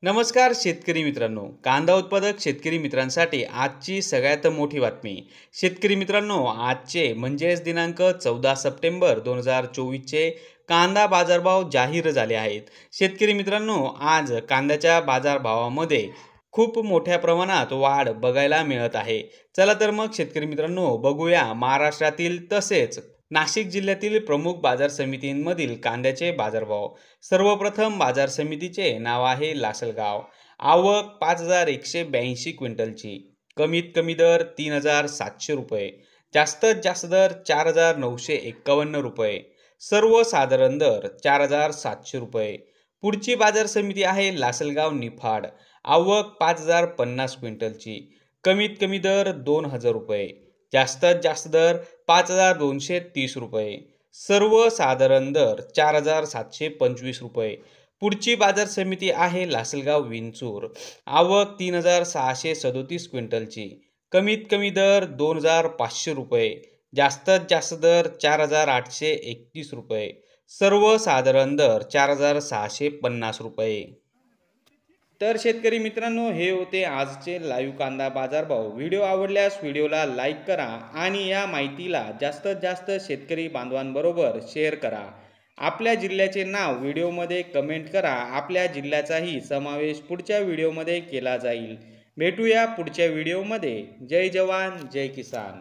नमस्कार शेतकरी मित्रांनो, कांदा उत्पादक शेतकरी मित्रांसाठी आजची सगळ्यात मोठी बातमी. शेतकरी मित्रांनो, आजचे म्हणजेच दिनांक 14 सप्टेंबर 2024चे कांदा बाजारभाव जाहीर झाले आहेत. शेतकरी मित्रांनो, आज कांद्याच्या बाजारभावामध्ये खूप मोठ्या प्रमाणात वाढ बघायला मिळत आहे. चला तर मग शेतकरी मित्रांनो, बघूया महाराष्ट्रातील तसेच नाशिक जिल्ह्यातील प्रमुख बाजार समितींमधील कांद्याचे बाजारभाव. सर्वप्रथम बाजार समितीचे नाव आहे लासलगाव. आवक 5182 क्विंटलची. कमीत कमी दर 3700 रुपये. जास्तीत जास्त दर 4951 रुपये. सर्वसाधारण दर 4700 रुपये. पुढची बाजार समिती आहे लासलगाव निफाड. आवक 5050 क्विंटलची. कमीत कमी दर 2000 रुपये. जास्तीत जास्त दर 5230 रुपये. सर्वसाधारण दर 4725 रुपये. पुढची बाजार समिती आहे लासलगाव विंचूर. आवक 3637 क्विंटलची. कमीत कमी दर 2500 रुपये. जास्तीत जास्त दर 4831 रुपये. सर्वसाधारण दर 4650 रुपये. तर शेतकरी मित्रांनो, हे होते आजचे लाईव्ह कांदा बाजारभाव. व्हिडिओ आवडल्यास व्हिडिओला लाईक करा आणि या माहितीला जास्तीत जास्त शेतकरी बांधवांबरोबर शेअर करा. आपल्या जिल्ह्याचे नाव व्हिडिओमध्ये कमेंट करा. आपल्या जिल्ह्याचाही समावेश पुढच्या व्हिडिओमध्ये केला जाईल. भेटूया पुढच्या व्हिडिओमध्ये. जय जवान जय किसान.